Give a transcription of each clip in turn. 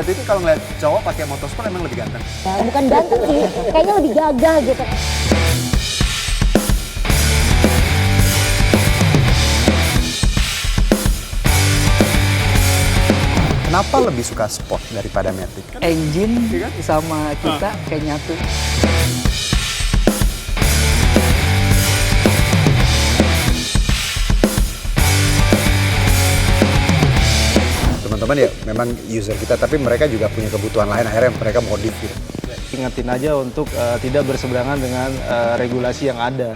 berarti itu kalau ngeliat cowok pakai motorsport emang lebih ganteng? Ya, bukan ganteng sih, kayaknya lebih gagah gitu. Kenapa lebih suka sport daripada matic? Engine sama kita kayak nyatu. Teman-teman ya memang user kita, tapi mereka juga punya kebutuhan lain, akhirnya mereka modif gitu. Ingetin aja untuk tidak berseberangan dengan regulasi yang ada.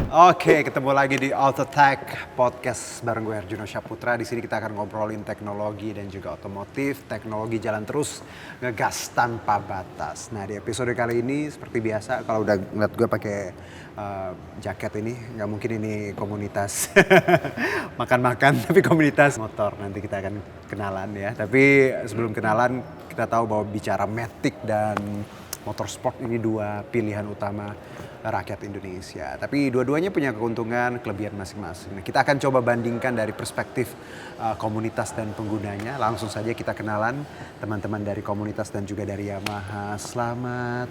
Oke, ketemu lagi di Autotech Podcast bareng gue Arjuno Syaputra. Di sini kita akan ngobrolin teknologi dan juga otomotif. Teknologi jalan terus, ngegas tanpa batas. Nah, di episode kali ini seperti biasa, kalau udah ngeliat gue pakai jaket ini, nggak mungkin ini komunitas makan-makan, tapi komunitas motor. Nanti kita akan kenalan ya. Tapi sebelum kenalan, kita tahu bahwa bicara matic dan motorsport ini dua pilihan utama rakyat Indonesia. Tapi dua-duanya punya keuntungan, kelebihan masing-masing. Nah, kita akan coba bandingkan dari perspektif komunitas dan penggunanya. Langsung saja kita kenalan teman-teman dari komunitas dan juga dari Yamaha. Selamat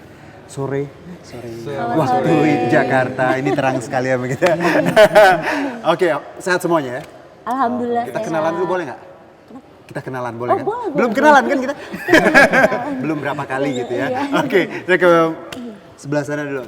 sore. Waktu Jakarta ini terang sekali ya begitu. Oke, sehat semuanya ya? Alhamdulillah. Kita sehat. kenalan dulu boleh nggak? Kita kenalan boleh kan? Boleh, Belum boleh. kenalan kan kita? Belum berapa kali gitu ya. Oke, saya ke sebelah sana dulu.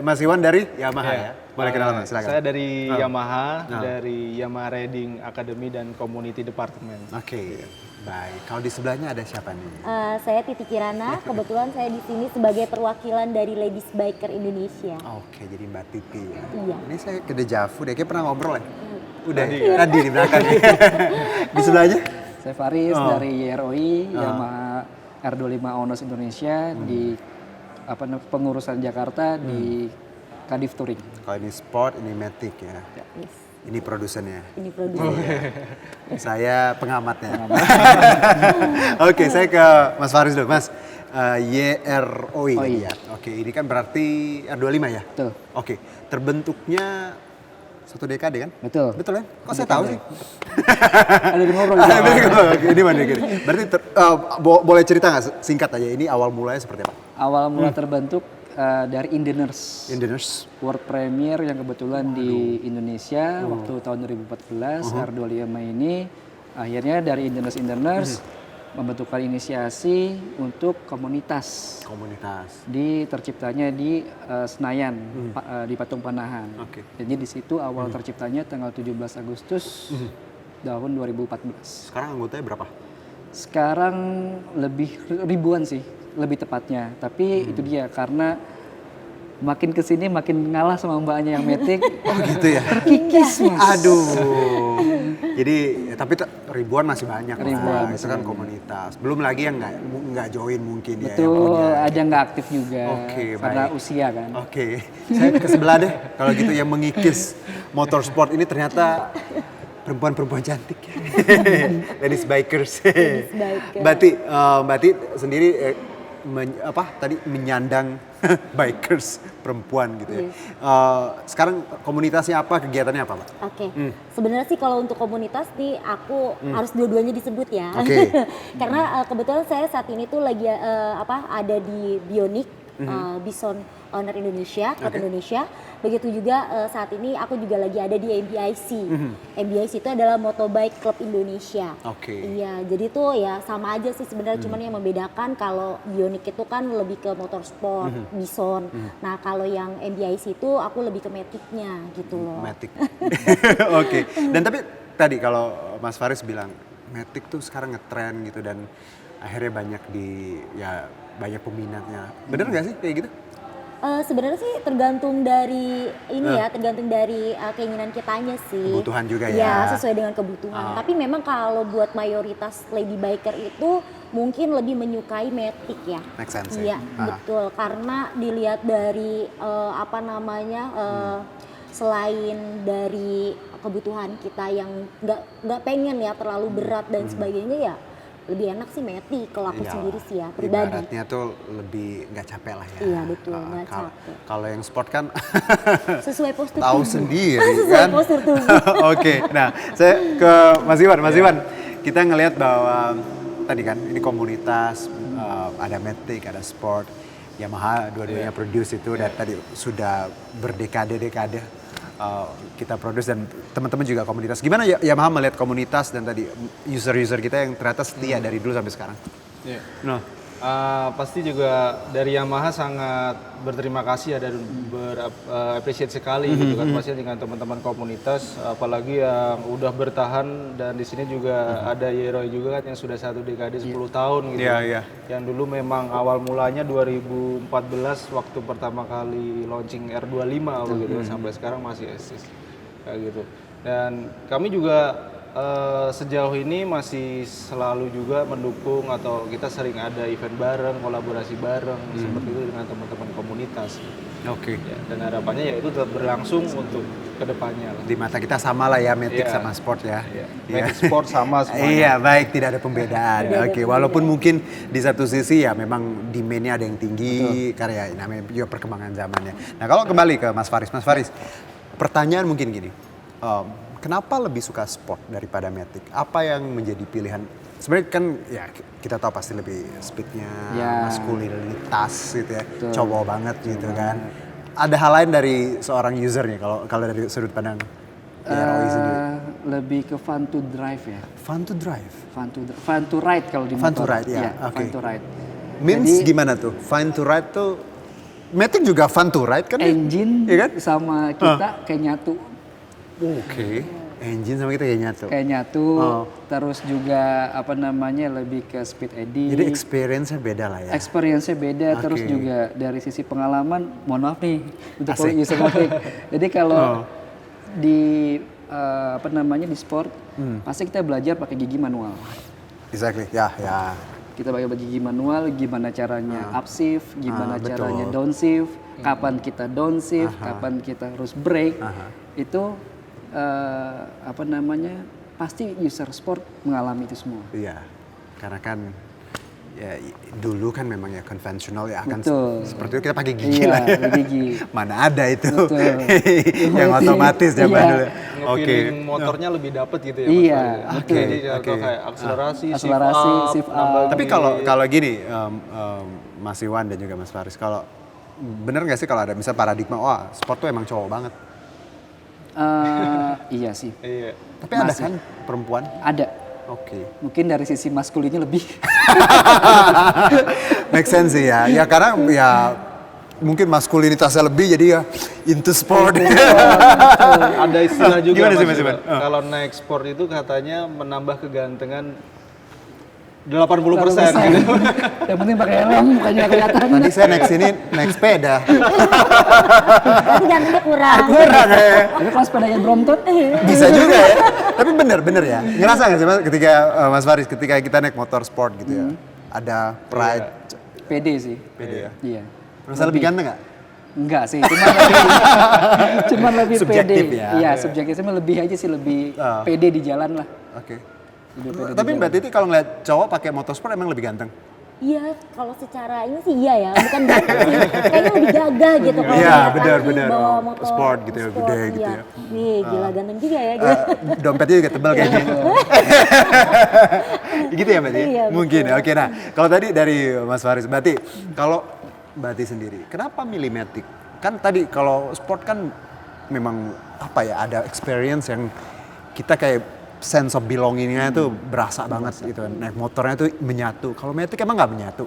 Mas Iwan dari Yamaha ya? Boleh kenalan Mas, silakan. Saya dari Yamaha, Oh. dari Yamaha Riding Academy dan Community Department. Oke, baik. Kalau di sebelahnya ada siapa nih? Saya Titi Kirana, kebetulan saya di sini sebagai perwakilan dari Ladies Biker Indonesia. Oke, jadi Mbak Titi ya. Iya. Ini saya ke Dejavu deh, kayak pernah ngobrol ya? Udah, tadi di belakang. Di sebelahnya? Saya Faris Oh. dari YROI, Yamaha R25 Owners Indonesia di pengurusan Jakarta di Kadif Touring. Kalau ini sport, ini matic ya. Yes. Ini produsennya. Ini produser. Saya pengamatnya. Oke, saya ke Mas Faris dulu. Mas, YROI tadi ya. Oke, ini kan berarti R25 ya? Betul. Oke, terbentuknya satu dekade kan? Betul. Betul kan? Kok saya tahu sih? Ada di ngobrol. Oke, ini mana gini. Berarti boleh cerita nggak singkat aja, ini awal mulanya seperti apa? Awal mula terbentuk dari Indieners. Indieners. World Premiere yang kebetulan di Indonesia waktu tahun 2014 R25 ini akhirnya dari Indieners membentukkan inisiasi untuk komunitas di terciptanya di Senayan di Patung Panahan. Oke. Jadi di situ awal terciptanya tanggal 17 Agustus tahun 2014. Sekarang anggotanya berapa? Sekarang lebih ribuan sih, lebih tepatnya. Tapi itu dia karena makin kesini makin ngalah sama mbaknya yang matic. Oh gitu ya? Terkikis mas. Aduh. Jadi tapi ribuan masih banyak lah. Ribuan, Itu kan komunitas. Belum lagi yang nggak join mungkin ya. yang Betul, punya. ada yang nggak aktif juga. Oke, karena baik. usia kan. Oke, saya ke sebelah deh. Kalau gitu yang mengikis motorsport ini ternyata perempuan-perempuan cantik. Ladies bikers. biker. Mbak Ti sendiri menyandang bikers perempuan gitu ya. Sekarang komunitasnya apa, kegiatannya apa, Mbak? Oke, sebenarnya sih kalau untuk komunitas nih aku harus dua-duanya disebut ya. Oke. Karena kebetulan saya saat ini tuh lagi ada di Bionic, Bison Owner Indonesia, Klub Indonesia. Begitu juga saat ini aku juga lagi ada di MBIC. MBIC itu adalah Motobike Club Indonesia. Oke. Iya, jadi tuh ya sama aja sih sebenarnya, cuman yang membedakan kalau Bionic itu kan lebih ke motorsport, Bison. Nah, kalau yang MBIC itu aku lebih ke matic-nya gitu loh. Matic. Oke. Dan tapi tadi kalau Mas Faris bilang matic tuh sekarang ngetren gitu dan akhirnya banyak banyak peminatnya. Bener nggak sih kayak gitu? Sebenarnya sih tergantung dari tergantung dari keinginan kitanya sih. Kebutuhan juga ya. Ya, sesuai dengan kebutuhan. Tapi memang kalau buat mayoritas lady biker itu mungkin lebih menyukai matic ya. Make sense Iya, ya. betul. Karena dilihat dari selain dari kebutuhan kita yang nggak pengen ya terlalu berat dan sebagainya ya. lebih enak sih Matic kalau aku Iya, sendiri sih ya pribadi. Ibaratnya tuh lebih nggak capek lah ya. Iya, betul, Ah, nggak kalau- capek. Kalau yang sport kan Sesuai postur tahu tubuh. sendiri Sesuai kan. postur tubuh. Oke, nah saya ke Mas Iwan. Mas Iwan, kita ngelihat bahwa tadi kan ini komunitas, ada Matic, ada sport, Yamaha dua-duanya produce itu dan tadi sudah berdekade-dekade kita produce dan teman-teman juga komunitas. Gimana Yamaha melihat komunitas dan tadi user-user kita yang ternyata setia dari dulu sampai sekarang? Iya. Nah, Pasti juga dari Yamaha sangat berterima kasih ya dan appreciate sekali gitu kan pasti dengan teman-teman komunitas apalagi yang udah bertahan dan di sini juga ada Yeroy juga kan yang sudah 1 dekade 10 tahun gitu. Iya, iya. Yang dulu memang awal mulanya 2014 waktu pertama kali launching R25 begitu sampai sekarang masih eksis kayak gitu. Dan kami juga sejauh ini masih selalu juga mendukung atau kita sering ada event bareng, kolaborasi bareng seperti itu dengan teman-teman komunitas. oke. Ya, dan harapannya ya itu tetap berlangsung untuk kedepannya. Di mata kita sama lah ya Matic Iya. sama sport ya. Iya. Iya. Matic Sport sama semuanya. Iya baik, tidak ada pembedaan. Oke, walaupun mungkin di satu sisi ya memang demand-nya ada yang tinggi karena ya namanya juga perkembangan zamannya. Nah kalau kembali ke Mas Faris, pertanyaan mungkin gini, kenapa lebih suka sport daripada Matic? Apa yang menjadi pilihan? Sebenarnya kan ya kita tahu pasti lebih speednya, Ya. maskulinitas gitu ya, Betul. cowok banget gitu kan. Ada hal lain dari seorang user nih kalau dari sudut pandang Roy sendiri. Lebih ke fun to drive ya. Fun to drive. Fun to ride kalau di Fun to motor. ride, ya, Iya, oke. fun to ride. Means Jadi, gimana tuh? Fun to ride tuh Matic juga fun to ride kan? engine Iya kan? sama kita kayak nyatu. Oke. Engine sama kita kayak nyatu. Kayak nyatu, Oh. terus juga apa namanya lebih ke speed edit. Jadi experience-nya beda lah ya. Experience-nya beda, terus Oke. juga dari sisi pengalaman, mohon maaf nih untuk Asik. user Matic. Jadi kalau Oh. di apa namanya di sport, Hmm. pasti kita belajar pakai gigi manual. Exactly. Ya. Kita pakai gigi manual, gimana caranya upshift, gimana betul. caranya downshift, kapan kita downshift, kapan kita harus brake. Itu apa namanya pasti user sport mengalami itu semua. Iya. Karena kan ya dulu kan memang ya konvensional ya akan Betul. seperti itu kita pakai gigi Iya, lah. ya. pakai gigi. Mana ada itu Betul. yang otomatis zaman Iya. dulu. Oke. Nge-feeling motornya lebih dapet gitu ya. Iya, Mas Fahri. betul. Jadi contoh Oke. kayak akselerasi, Akselerasi, shift up. nambah Tapi gear. kalau gini, Mas Iwan dan juga Mas Faris, kalau bener nggak sih kalau ada misalnya paradigma, wah sport tuh emang cowok banget. Iya sih, Iya. Tapi ada Masih. kan perempuan? ada. Oke. Mungkin dari sisi maskulinnya lebih. Make sense sih ya. Ya karena ya mungkin maskulinitasnya lebih jadi ya into sport. Ada istilah juga Gimana sih, Mas Mas Iwan? Iwan. Kalau naik sport itu katanya menambah kegantengan 80% gitu. Yang penting pakai helm, mukanya kelihatan. Tadi saya naik sini naik sepeda. Tapi gantengnya kurang. Kurang ya. Tapi kalau sepedanya Brompton, Bisa juga ya. Tapi bener ya. Ngerasa nggak sih Mas ketika Mas Faris ketika kita naik motor sport gitu ya. Ada pride. pede sih. Pede ya. Iya. Merasa lebih ganteng nggak? Enggak sih, cuman lebih Subjektif pede. ya. Iya, subjektifnya lebih aja sih, lebih Ah. pede di jalan lah. Oke. Lebih pede Tapi di Mbak Titi kalau ngeliat cowok pakai motorsport emang lebih ganteng? Iya, kalau secara ini sih iya ya, bukan ganteng sih. Kayaknya lebih gagah gitu kalau Iya, lihat benar, lagi benar. bawa Oh, motor sport gitu ya, sport, gede iya. gitu ya. Nih, gila ganteng juga ya gitu. Dompetnya juga tebal kayaknya. Gitu ya Mbak Titi? Iya, betul. Mungkin ya. Oke, nah kalau tadi dari Mas Faris, berarti kalau Mbak Titi sendiri, kenapa milih Matic? Kan tadi kalau sport kan memang apa ya, ada experience yang kita kayak sense of belongingnya tuh berasa banget gitu. Naik motornya tuh menyatu. Kalau Matic emang nggak menyatu?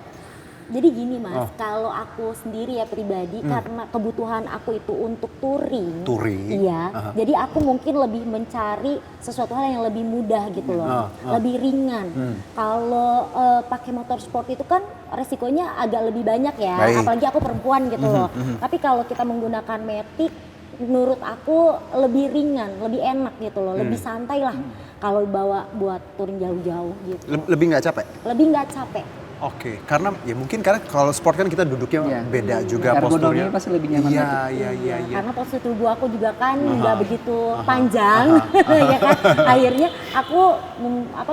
Jadi gini Mas, Oh. kalau aku sendiri ya pribadi karena kebutuhan aku itu untuk touring. Touring? Iya. Aha. Jadi aku mungkin lebih mencari sesuatu hal yang lebih mudah gitu loh. Lebih ringan. Kalau pakai motor sport itu kan resikonya agak lebih banyak ya, Baik. apalagi aku perempuan gitu loh. Tapi kalau kita menggunakan Matic menurut aku lebih ringan, lebih enak gitu loh, lebih santai lah kalau bawa buat touring jauh-jauh gitu. Lebih nggak capek? Lebih nggak capek. Oke, karena ya mungkin karena kalau sport kan kita duduknya Iya. beda juga Ergonominya posturnya. pasti lebih nyaman Iya, lagi. iya. Karena postur tubuh aku juga kan nggak begitu panjang, ya kan. Akhirnya aku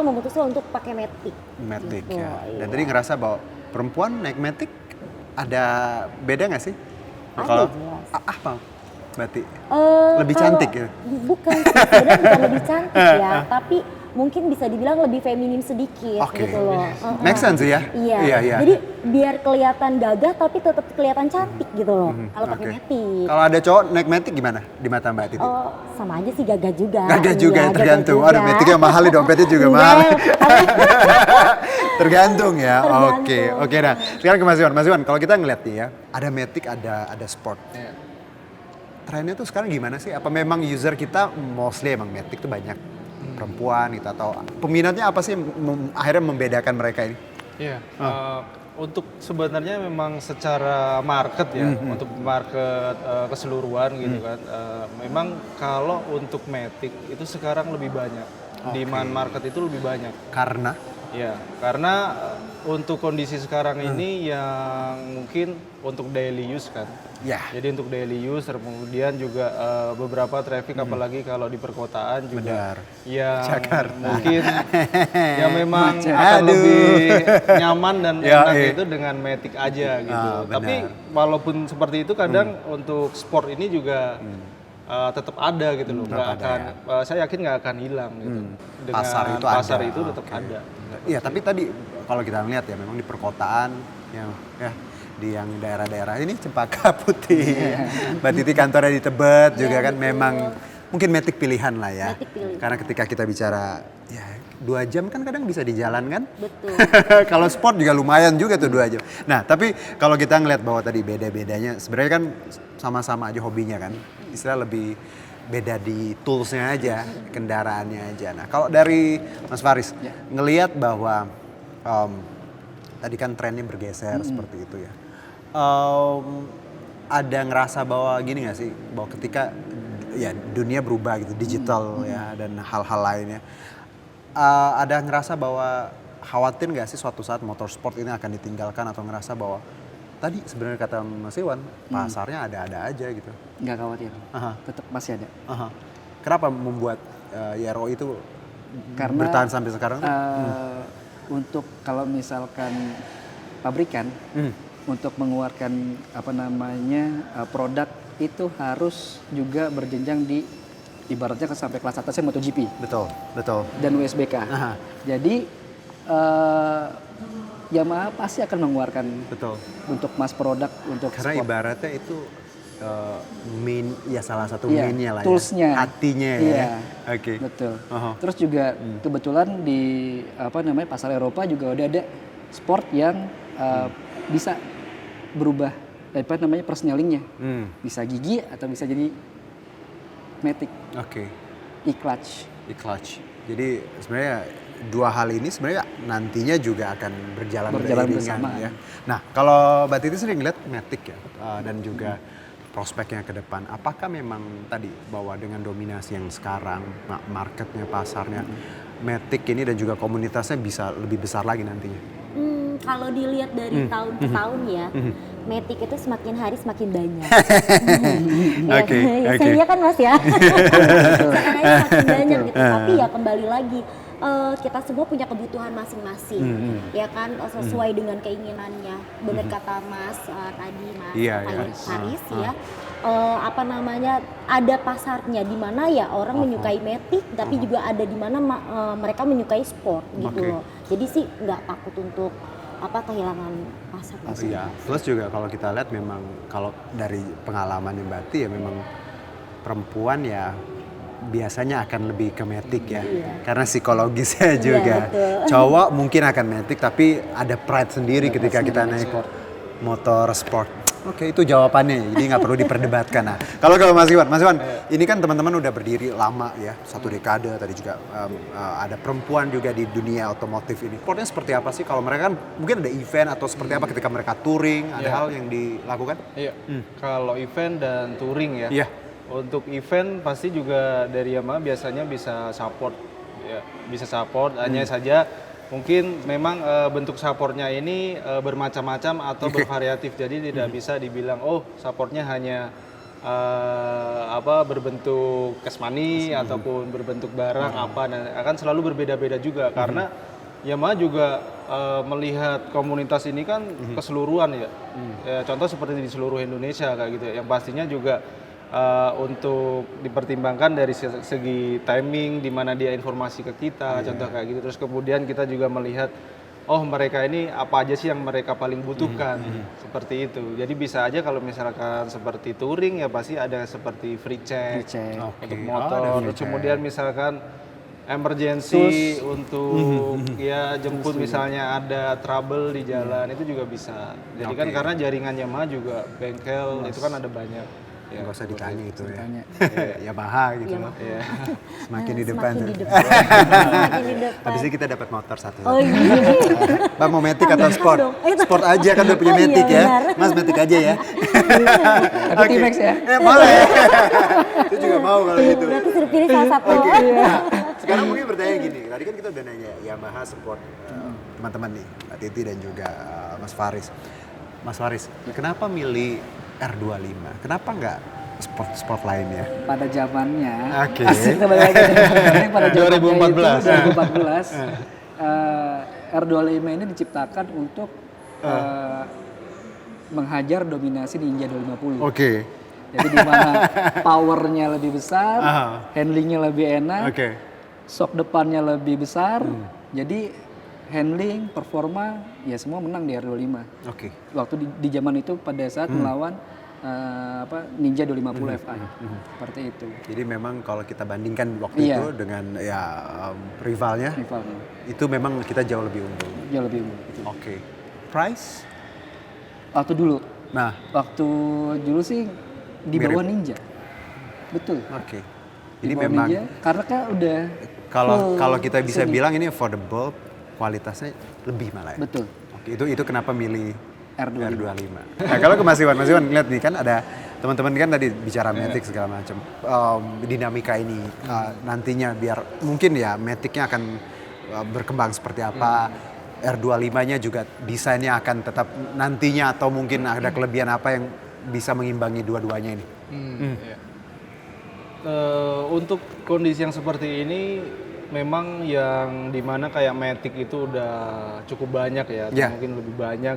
memutuskan untuk pakai Matic. Matic Gitu, ya. Dan iya. tadi ngerasa bahwa perempuan naik Matic ada beda nggak sih? Ada, jelas. Apa? Berarti lebih Kalau- cantik ya? Bukan, sebenarnya bukan lebih cantik ya, tapi mungkin bisa dibilang lebih feminim sedikit Oke. gitu loh. Make sense ya? Iya. Iya. Jadi biar kelihatan gagah tapi tetap kelihatan cantik gitu loh. Kalau pakai Oke. Matic. Kalau ada cowok naik Matic gimana di mata Mbak Titi? Oh, sama aja sih gagah juga. Gagah juga Iya, ya, gagah tergantung. juga. Aduh, Maticnya mahal nih, dompetnya juga Enggak, mahal. tapi- Tergantung ya. Tergantung. Oke. Nah, sekarang ke Mas Iwan. Mas Iwan, kalau kita ngeliat nih ya, ada Matic, ada sport. Iya. Trennya tuh sekarang gimana sih? Apa memang user kita mostly emang Matic tuh banyak perempuan gitu, atau peminatnya apa sih yang akhirnya membedakan mereka ini? Iya. Untuk sebenarnya memang secara market ya, untuk market keseluruhan gitu kan. Memang kalau untuk Matic itu sekarang lebih banyak. Demand market itu lebih banyak. Karena Ya, karena untuk kondisi sekarang ini yang mungkin untuk daily use kan. ya Jadi untuk daily use, kemudian juga beberapa traffic apalagi kalau di perkotaan juga benar. yang Jakarta. mungkin yang memang Macet. akan Aduh. lebih nyaman dan Ya, enak iya. itu dengan Matic aja gitu. benar. Tapi walaupun seperti itu kadang untuk sport ini juga tetap ada gitu loh. Nggak akan, saya yakin nggak akan hilang gitu. Dengan Pasar itu ada. tetap Oke. ada. Iya, tapi tadi kalau kita lihat ya memang di perkotaan yang ya di yang daerah-daerah ini Cempaka Putih. Mbak Titi kantornya di Tebet juga kan memang mungkin Matic pilihan lah ya. Matic pilihan. Karena ketika kita bicara ya 2 jam kan kadang bisa di jalan kan. Betul. Kalau sport juga lumayan juga tuh 2 jam. Nah, tapi kalau kita ngeliat bahwa tadi beda-bedanya sebenarnya kan sama-sama aja hobinya kan. Istilah lebih beda di toolsnya aja, kendaraannya aja. Nah, kalau dari Mas Faris ngelihat bahwa tadi kan trennya bergeser seperti itu ya. Ada ngerasa bahwa gini nggak sih, bahwa ketika ya dunia berubah gitu, digital ya dan hal-hal lainnya, ada ngerasa bahwa khawatir nggak sih suatu saat motorsport ini akan ditinggalkan, atau ngerasa bahwa tadi sebenarnya kata Mas Iwan pasarnya ada-ada aja gitu. Nggak khawatir, Aha. tetap masih ada. Aha. Kenapa membuat YRO itu Karena bertahan sampai sekarang tuh? untuk kalau misalkan pabrikan untuk mengeluarkan produk itu harus juga berjenjang di ibaratnya sampai kelas atasnya MotoGP Betul. dan WSBK. Aha. Jadi Yamaha pasti akan mengeluarkan Betul. untuk mass produk untuk Karena sport. ibaratnya itu main ya salah satu Iya, mainnya lah toolsnya. ya. Hatinya Iya, ya. Oke. betul. Aha. Terus juga kebetulan di pasar Eropa juga udah ada sport yang bisa berubah persnelingnya. Bisa gigi atau bisa jadi matic, Oke. e-clutch. E-clutch. Jadi sebenarnya dua hal ini sebenarnya nantinya juga akan berjalan beriringan, bersamaan. ya. Nah, kalau Mbak Titi sering lihat Matic ya dan juga prospeknya ke depan. Apakah memang tadi bahwa dengan dominasi yang sekarang marketnya, pasarnya, Matic ini dan juga komunitasnya bisa lebih besar lagi nantinya? Kalau dilihat dari tahun ke tahun ya, Matic itu semakin hari semakin banyak. Oke, oke. Saya kan Mas ya. Semakin hari semakin banyak gitu. Tapi ya kembali lagi, kita semua punya kebutuhan masing-masing, ya kan, sesuai dengan keinginannya. Benar kata Mas tadi, Mas Iya, iya. Faris ya. Ada pasarnya di mana ya orang menyukai Matic, tapi juga ada di mana mereka menyukai sport gitu Oke. loh. Jadi sih nggak takut untuk kehilangan pasar. Iya. Plus juga kalau kita lihat memang kalau dari pengalaman Mbak Titi ya memang perempuan ya biasanya akan lebih ke Matic ya. Karena psikologisnya juga. betul. Cowok mungkin akan Matic tapi ada pride sendiri ketika kita naik motor sport. Oke, itu jawabannya. Jadi nggak perlu diperdebatkan. Nah, kalau Mas Iwan, ini kan teman-teman udah berdiri lama ya, 1 dekade. Tadi juga ada perempuan juga di dunia otomotif ini. Sportnya seperti apa sih? Kalau mereka kan mungkin ada event atau seperti apa ketika mereka touring, ada hal yang dilakukan? Iya. Kalau event dan touring ya. Iya. Untuk event pasti juga dari Yamaha biasanya bisa support ya, bisa support hanya saja mungkin memang bentuk supportnya ini bermacam-macam atau bervariatif. Jadi tidak bisa dibilang supportnya hanya berbentuk cash money ataupun berbentuk barang dan akan selalu berbeda-beda juga karena Yamaha juga melihat komunitas ini kan keseluruhan ya. Contoh seperti di seluruh Indonesia kayak gitu ya. Yang pastinya juga untuk dipertimbangkan dari segi timing di mana dia informasi ke kita, contoh kayak gitu. Terus kemudian kita juga melihat mereka ini apa aja sih yang mereka paling butuhkan, seperti itu. Jadi bisa aja kalau misalkan seperti touring ya pasti ada seperti free check. Untuk motor. Terus kemudian misalkan emergency untuk ya jemput misalnya ada trouble di jalan itu juga bisa. Jadi kan karena jaringan Yamaha juga bengkel itu kan ada banyak. Nggak usah ditanya itu ya. Yamaha. Yamaha gitu loh. Semakin di depan. Semakin di depan. Habis ini kita dapat motor satu. Oh iya. Bang mau Matic atau Sport? Sport aja kan udah punya Oh iya, Matic ya. benar. Mas Matic aja ya. Tapi T-Max ya. Boleh. Itu juga mau kalau gitu. Berarti sudah pilih salah satu. Sekarang mungkin bertanya gini, tadi kan kita udah nanya Yamaha Sport teman-teman nih, Mbak Titi dan juga Mas Faris. Mas Faris, kenapa milih R25? Kenapa nggak sport lainnya? Pada zamannya, Oke. asik kembali lagi. Pada zamannya 2014. 2014, R25 ini diciptakan untuk menghajar dominasi Ninja 250. Oke. Jadi di mana powernya lebih besar, handlingnya lebih enak, shock depannya lebih besar, jadi handling, performa, ya semua menang di R25. Oke. Waktu di zaman itu pada saat melawan Ninja 250 Fi, seperti itu. Jadi memang kalau kita bandingkan waktu itu dengan rivalnya, itu memang kita jauh lebih unggul. Jauh lebih unggul. Oke. Price? Waktu dulu. Nah. Waktu dulu sih di bawah Ninja. Betul. Oke. Jadi memang Ninja, karena kan udah kalau kita bisa bilang ini affordable, kualitasnya lebih malah ya. Betul. Oke, itu kenapa milih R25. Nah, kalau ke Mas Iwan lihat nih kan ada teman-teman kan tadi bicara Matic segala macam. Dinamika ini nantinya biar mungkin ya Matic-nya akan berkembang seperti apa. R25-nya juga desainnya akan tetap nantinya atau mungkin ada kelebihan apa yang bisa mengimbangi dua-duanya ini. Untuk kondisi yang seperti ini memang yang dimana kayak Matic itu udah cukup banyak ya, atau mungkin lebih banyak,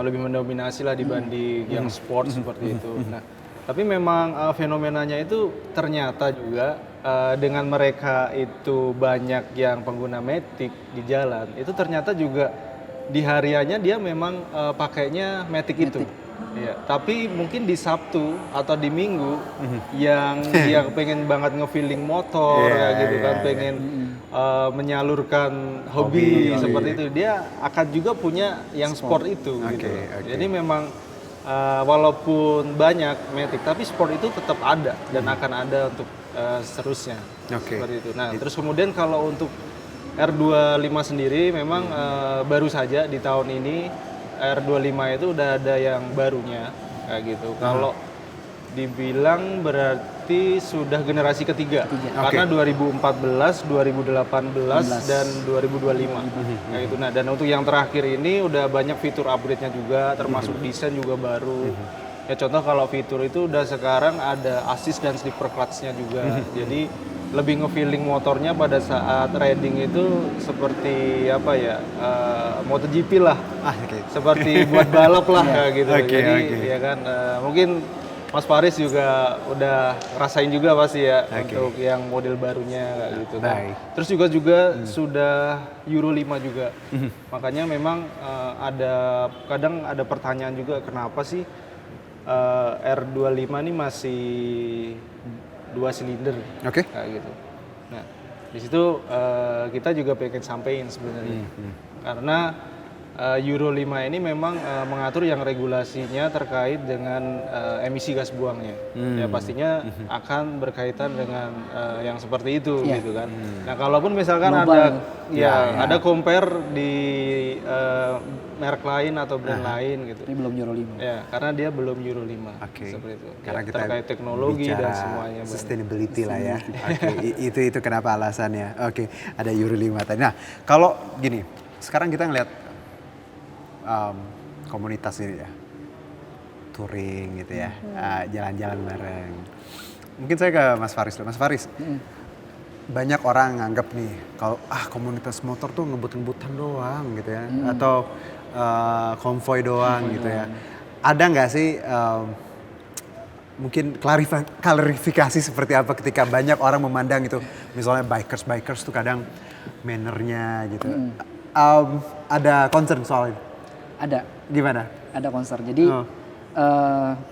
lebih mendominasi lah dibanding yang sport seperti itu. Nah, tapi memang fenomenanya itu ternyata juga dengan mereka itu banyak yang pengguna Matic di jalan, itu ternyata juga di hariannya dia memang pakainya Matic itu. Ya, tapi mungkin di Sabtu atau di Minggu yang dia pengen banget nge-feeling motor gitu kan, pengen menyalurkan hobi seperti itu, dia akan juga punya yang sport itu gitu. Jadi memang walaupun banyak Matic, tapi sport itu tetap ada dan akan ada untuk seterusnya. Seperti itu. Nah, terus kemudian kalau untuk R25 sendiri memang baru saja di tahun ini R25 itu udah ada yang barunya kayak gitu. Kalau dibilang berarti sudah generasi ketiga. Karena 2014, 2018 dan 2025 kayak gitu. Nah, dan untuk yang terakhir ini udah banyak fitur upgrade-nya juga, termasuk desain juga baru. Ya contoh kalau fitur itu udah sekarang ada assist dan slipper clutch-nya juga. Jadi lebih nge-feeling motornya pada saat riding itu seperti apa ya, MotoGP lah, seperti buat balap lah kayak gitu. Jadi ya kan mungkin Mas Faris juga udah rasain juga pasti ya untuk yang model barunya kayak gitu. Nah, terus juga sudah Euro 5 juga. Makanya memang kadang ada pertanyaan juga kenapa sih R25 ini masih 2 silinder kayak gitu. Nah, di situ kita juga pengen sampein sebenarnya. Karena Euro 5 ini memang mengatur yang regulasinya terkait dengan emisi gas buangnya. Ya pastinya akan berkaitan dengan yang seperti itu gitu kan. Nah, kalaupun misalkan ada compare di merek lain atau brand lain gitu. Ini belum Euro 5. Ya, karena dia belum Euro 5. Oke. Seperti itu. Karena Ya, kita terkait teknologi bicara dan semuanya. Bang. sustainability lah ya. Oke, itu kenapa alasannya. Oke, ada Euro 5 tadi. Nah, kalau gini, sekarang kita ngeliat komunitas ini ya. Touring gitu ya. Jalan-jalan bareng. Mungkin saya ke Mas Faris dulu. Mas Faris. Banyak orang nganggap nih kalau komunitas motor tuh ngebut-ngebutan doang gitu ya. Atau konvoy doang gitu ya. Ada nggak sih mungkin klarifikasi seperti apa ketika banyak orang memandang itu, misalnya bikers tuh kadang mannernya gitu. Ada concern soal itu? Ada. Gimana? Ada konser. Jadi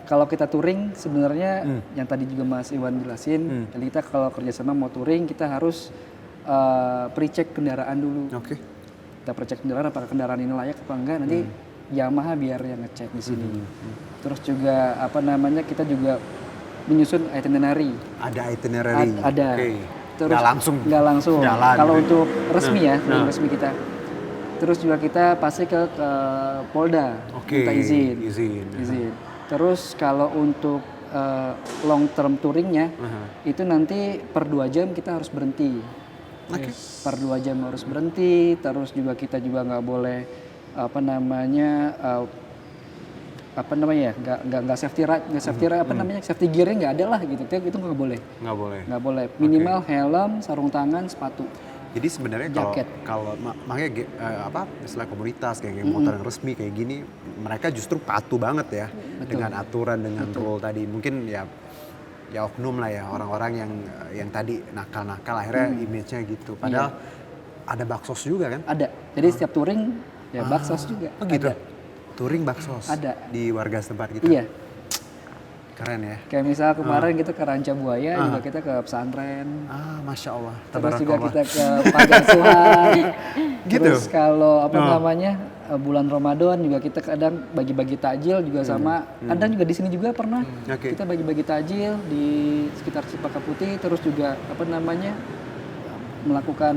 kalau kita touring sebenarnya yang tadi juga Mas Iwan jelasin, jadi kita kalau kerjasama mau touring kita harus pre-check kendaraan dulu. Oke. Kita pre-check kendaraan apakah kendaraan ini layak apa enggak, nanti Yamaha biar yang ngecek di sini. Terus juga kita juga menyusun itinerary. Ada itinerary. Ada. Oke. Terus Nggak langsung jalan. Kalau untuk resmi ya, resmi kita. Terus juga kita pasti ke Polda, Oke, minta izin. izin. Terus kalau untuk long term touringnya, itu nanti per 2 jam kita harus berhenti. Per 2 jam harus berhenti. Terus juga kita juga nggak boleh nggak safety ride, safety gearnya nggak ada lah gitu. Itu nggak boleh. Nggak boleh. Minimal helm, sarung tangan, sepatu. Jadi sebenarnya kalau makanya istilah komunitas kayak motor yang resmi kayak gini, mereka justru patuh banget ya dengan aturan, dengan rule tadi. Mungkin ya oknum lah ya orang-orang yang tadi nakal-nakal akhirnya image-nya gitu. Padahal ada baksos juga kan? Ada. Jadi setiap touring ya baksos juga. Oh gitu. Ada. Touring baksos. Ada. Di warga setempat gitu. Iya. Keren ya. Kayak misal kemarin kita ke Ranca Buaya, juga kita ke pesantren. Masya Allah. Terus juga kita ke Pagasuhan. Gitu. Terus kalau bulan Ramadan juga kita kadang bagi-bagi takjil juga sama. Kadang juga di sini juga pernah kita bagi-bagi takjil di sekitar Cempaka Putih. Terus juga melakukan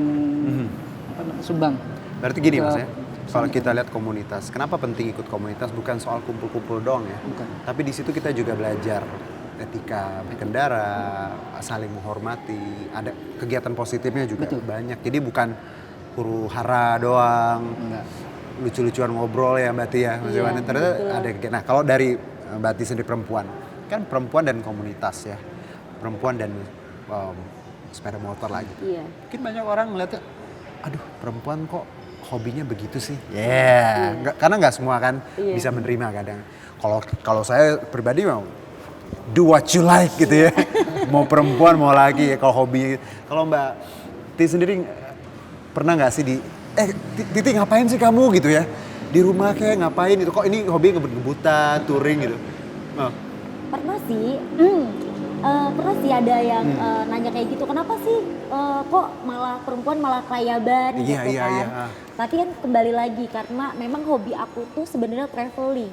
sumbang. Berarti gini Mas ya. Kalau kita lihat komunitas, kenapa penting ikut komunitas? Bukan soal kumpul-kumpul doang ya. Bukan. Tapi di situ kita juga belajar etika berkendara, saling menghormati, ada kegiatan positifnya juga banyak. Jadi bukan huru hara doang, lucu-lucuan ngobrol ya Mbak Tia. Ternyata ada kegiatan. Nah kalau dari Mbak Tia sendiri perempuan, kan perempuan dan komunitas ya, perempuan dan sepeda motor lagi. Iya. Mungkin banyak orang ngeliatnya, aduh perempuan kok hobinya begitu sih. Karena nggak semua kan bisa menerima kadang. Kalau saya pribadi mau do what you like gitu ya. Mau perempuan mau laki ya kalau hobi. Kalau Mbak Ti sendiri pernah nggak sih Titi ngapain sih kamu gitu ya? Di rumah kayak ngapain itu? Kok ini hobi ngebut-ngebutan, touring gitu? Pernah sih ada yang nanya kayak gitu, kenapa sih kok malah perempuan malah kelayaban gitu kan. Iya. Tapi kan kembali lagi karena memang hobi aku tuh sebenarnya traveling.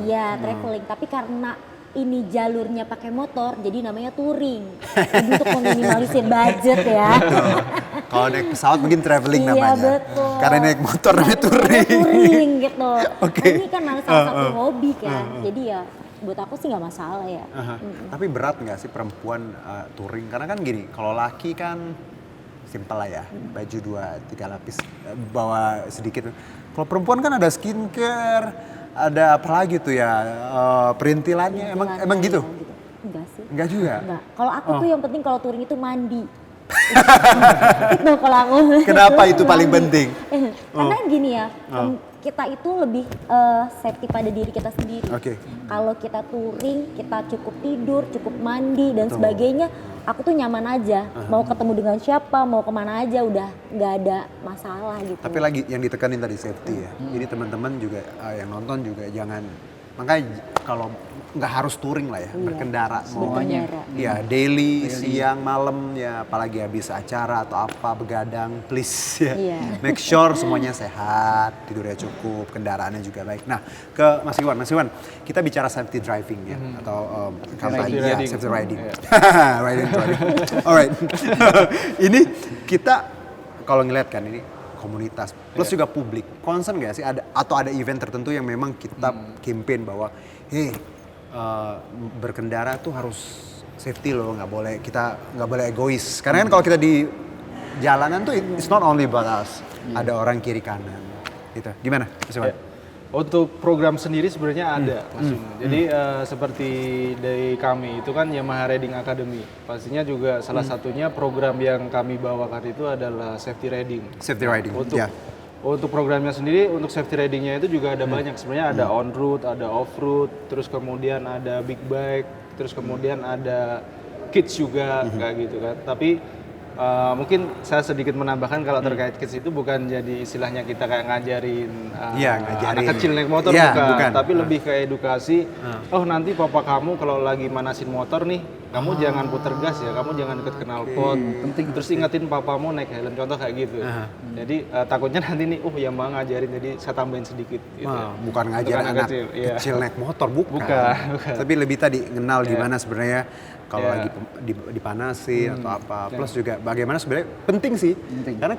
Iya, traveling. Tapi karena ini jalurnya pakai motor, jadi namanya touring. Jadi untuk meminimalisir budget ya. Kalau naik pesawat mungkin traveling namanya. Iya betul. Karena naik motor namanya touring. Touring gitu. Nah, ini kan salah satu hobi kan. Jadi ya buat aku sih nggak masalah ya. Tapi berat nggak sih perempuan touring? Karena kan gini, kalau laki kan simpel lah ya, baju 2-3 lapis, bawa sedikit. Kalau perempuan kan ada skincare, ada apa lagi tuh ya, perintilannya, emang gitu? Enggak sih. Enggak juga? Enggak. Kalau aku tuh yang penting kalau touring itu mandi. Itu kalau aku. Kenapa itu paling penting? Karena gini ya, kita itu lebih safety pada diri kita sendiri. Kalau kita touring, kita cukup tidur, cukup mandi dan sebagainya, aku tuh nyaman aja. Mau ketemu dengan siapa, mau kemana aja udah nggak ada masalah gitu. Tapi lagi yang ditekanin tadi safety ya. Jadi teman-teman juga yang nonton juga jangan, makanya kalau nggak harus touring lah ya, berkendara semuanya. Ya daily, siang, malam ya, apalagi habis acara atau apa begadang, please ya. Make sure semuanya sehat, tidurnya cukup, kendaraannya juga baik. Nah, ke Mas Iwan, kita bicara safety driving ya, atau kampanye safety riding. Riding. Alright. Ini kita kalau ngeliat kan ini komunitas, plus juga publik. Concern nggak sih atau ada event tertentu yang memang kita campaign bahwa, berkendara tuh harus safety loh, kita nggak boleh egois. Karena kan kalau kita di jalanan tuh it's not only about us, ada orang kiri kanan. Gitu. Gimana, Mas Iwan? Untuk program sendiri sebenarnya ada, Mas Juno. Jadi seperti dari kami itu kan Yamaha Riding Academy. Pastinya juga salah satunya program yang kami bawakan itu adalah safety riding. Safety riding. Untuk programnya sendiri, untuk safety ridingnya itu juga ada banyak. Sebenarnya ada on road, ada off road, terus kemudian ada big bike, terus kemudian ada kids juga kayak gitu kan. Tapi mungkin saya sedikit menambahkan kalau terkait kids itu bukan jadi istilahnya kita kayak ngajarin anak kecil naik motor, bukan. Tapi lebih ke edukasi. Oh nanti papa kamu kalau lagi manasin motor nih, kamu jangan puter gas ya, kamu jangan deket knalpot. Penting. Terus ingetin papamu naik helm, contoh kayak gitu. Jadi takutnya nanti nih, yang bang ngajarin, jadi saya tambahin sedikit. Gitu. Bukan ngajarin anak kecil naik motor, bukan. Tapi lebih tadi kenal gimana sebenarnya kalau lagi dipanasin atau apa. Plus juga bagaimana sebenarnya penting sih. Karena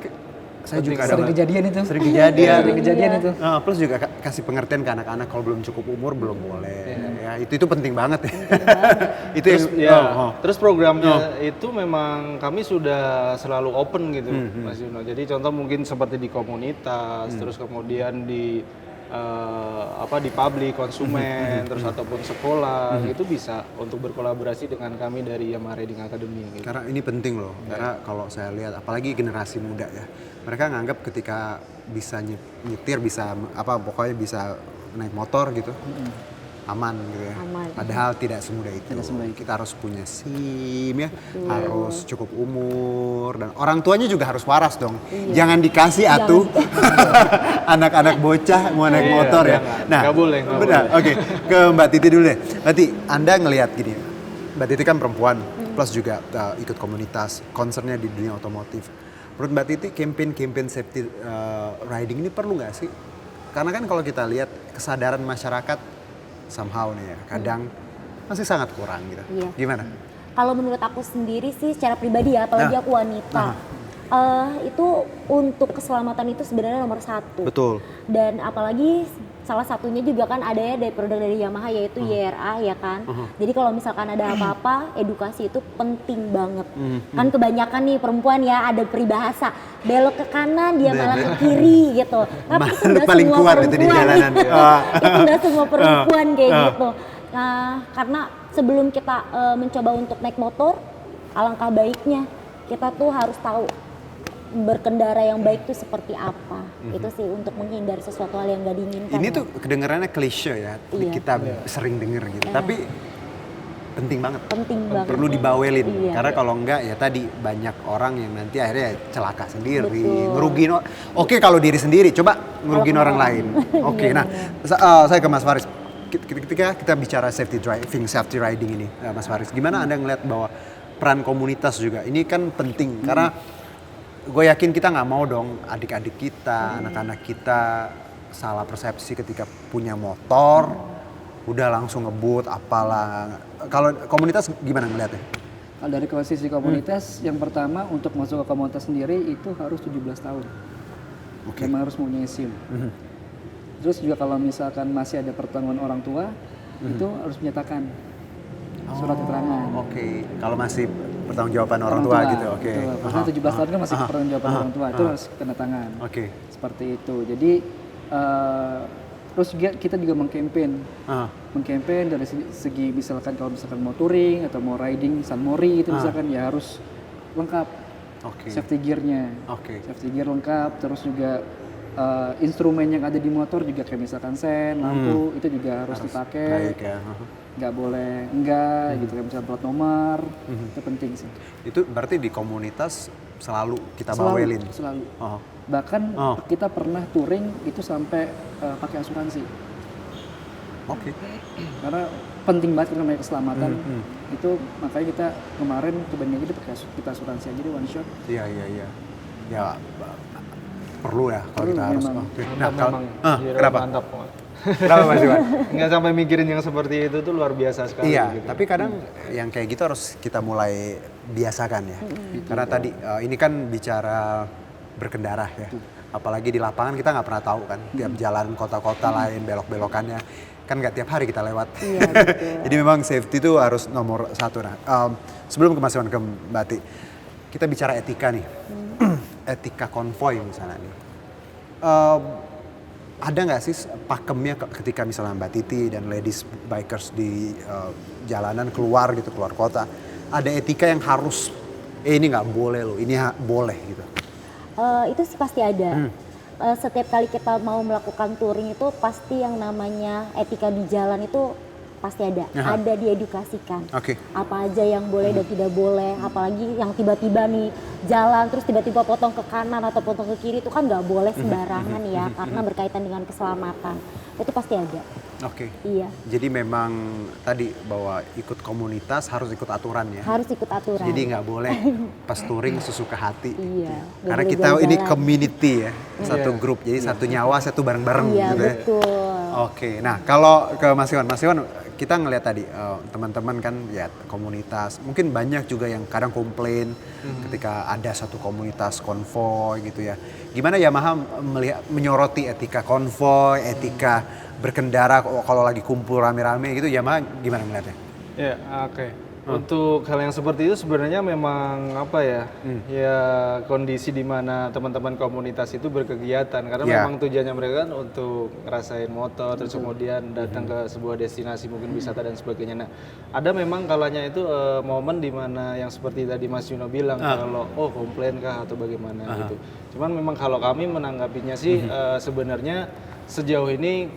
saya juga sering kejadian itu. Sering kejadian itu. Plus juga kasih pengertian ke anak-anak kalau belum cukup umur belum boleh. Ya itu penting banget ya. Itu terus, terus programnya itu memang kami sudah selalu open gitu, Mas Juno. Jadi contoh mungkin seperti di komunitas, terus kemudian di di publik, konsumen, terus ataupun sekolah, itu bisa untuk berkolaborasi dengan kami dari Yamaha Riding Academy. Gitu. Karena ini penting loh, karena kalau saya lihat, apalagi generasi muda ya, mereka nganggap ketika bisa nyetir, pokoknya bisa naik motor gitu, aman gitu ya. Padahal tidak semudah itu. Kita harus punya SIM ya, harus cukup umur, dan orang tuanya juga harus waras dong. Jangan dikasih anak-anak bocah mau naik motor ya. Nah, nggak boleh. Benar. Oke, ke Mbak Titi dulu deh. Berarti Anda ngelihat gini, Mbak Titi kan perempuan, plus juga ikut komunitas, concernnya di dunia otomotif. Menurut Mbak Titi, campaign safety riding ini perlu nggak sih? Karena kan kalau kita lihat kesadaran masyarakat somehow nih ya, kadang masih sangat kurang gitu. Iya. Gimana? Kalau menurut aku sendiri sih secara pribadi ya, apalagi aku wanita, itu untuk keselamatan itu sebenarnya nomor satu. Betul. Dan apalagi salah satunya juga kan ada ya dari produk dari Yamaha yaitu YRA ya kan. Jadi kalau misalkan ada apa-apa, edukasi itu penting banget. Kan kebanyakan nih perempuan ya ada peribahasa belok ke kanan dia malah ke kiri gitu. Tapi itu nggak paling semua kuat perempuan. itu di jalanan. Itu nggak semua perempuan kayak gitu. Nah, karena sebelum kita mencoba untuk naik motor, alangkah baiknya kita tuh harus tahu berkendara yang baik itu seperti apa. Itu sih untuk menghindari sesuatu hal yang gak diinginkan. Ini tuh kedengarannya klise ya, kita sering denger gitu. Tapi penting banget. Perlu dibawelin. Karena kalau enggak ya tadi banyak orang yang nanti akhirnya celaka sendiri, ngerugiin. Oke kalau diri sendiri, coba ngerugiin orang lain. Oke, nah saya ke Mas Faris. Ketika kita bicara safety riding ini, Mas Faris, gimana Anda ngeliat bahwa peran komunitas juga ini kan penting karena gue yakin kita nggak mau dong adik-adik kita, anak-anak kita salah persepsi ketika punya motor, udah langsung ngebut apalah. Kalau komunitas gimana ngeliatnya? Kalau dari sisi komunitas, yang pertama untuk masuk ke komunitas sendiri itu harus 17 tahun. Memang harus punya SIM. Terus juga kalau misalkan masih ada pertanggungan orang tua, itu harus menyatakan surat keterangan. Kalau masih pertanggungjawaban orang tua gitu. Karena 17 tahun kan masih pertanggungjawaban orang tua, itu harus tanda tangan. Seperti itu. Jadi terus kita juga mengkampen dari segi misalkan kalau misalkan mau touring atau mau riding San Mori itu misalkan ya harus lengkap. Safety gear-nya. Safety gear lengkap, terus juga instrumen yang ada di motor juga kayak misalkan sen, lampu itu juga harus dipakai. Nggak boleh gitu kan, misalnya plat nomor, itu penting sih. Itu berarti di komunitas selalu kita bawelin? Selalu. Bahkan kita pernah touring itu sampai pakai asuransi. Karena penting banget namanya keselamatan. Itu makanya kita kemarin kebanyakan kita asuransi aja di one shot. Iya. Ya perlu ya kalau kita harus. Nah, kenapa? Mantap. Kenapa Mas Iwan? Nggak sampai mikirin yang seperti itu tuh luar biasa sekali. Iya, gitu. tapi kadang yang kayak gitu harus kita mulai biasakan ya. Karena tadi ini kan bicara berkendara ya. Apalagi di lapangan kita nggak pernah tahu kan, tiap jalan kota-kota lain belok-belokannya kan nggak tiap hari kita lewat. Iya, betul. Jadi memang safety itu harus nomor satu. Nah, sebelum ke Mas Iwan, ke Mbak Ti, kita bicara etika nih, etika konvoy misalnya nih. Ada nggak sih pakemnya ketika misalnya Mbak Titi dan ladies bikers di jalanan keluar kota, ada etika yang harus, ini nggak boleh loh, ini boleh gitu. Itu sih pasti ada. Setiap kali kita mau melakukan touring itu pasti yang namanya etika di jalan itu pasti ada. Aha. Ada diedukasikan. Oke. Apa aja yang boleh dan tidak boleh. Apalagi yang tiba-tiba nih jalan terus tiba-tiba potong ke kanan atau potong ke kiri itu kan nggak boleh sembarangan ya, karena berkaitan dengan keselamatan. Itu pasti ada. Oke. Iya. Jadi memang tadi bahwa ikut komunitas harus ikut aturan ya. Harus ikut aturan. Jadi nggak boleh pas touring sesuka hati. Iya. Nggak Karena boleh kita ini jalan-jalan. community ya, satu grup. Jadi satu nyawa, satu bareng-bareng Iya, gitu ya. betul. Oke, nah kalau ke Mas Iwan kita ngelihat tadi teman-teman kan ya komunitas, mungkin banyak juga yang kadang komplain ketika ada satu komunitas konvoy gitu ya. Gimana Yamaha menyoroti etika konvoy, etika berkendara kalau lagi kumpul rame-rame gitu, Yamaha gimana melihatnya? Ya, oke. Untuk hal yang seperti itu sebenarnya memang apa ya? Ya kondisi di mana teman-teman komunitas itu berkegiatan karena Ya. memang tujuannya mereka kan untuk ngerasain motor terus kemudian datang ke sebuah destinasi mungkin wisata dan sebagainya. Nah, ada memang kalanya itu momen di mana yang seperti tadi Mas Yuno bilang kalau komplain kah atau bagaimana gitu. Cuman memang kalau kami menanggapinya sih sebenarnya sejauh ini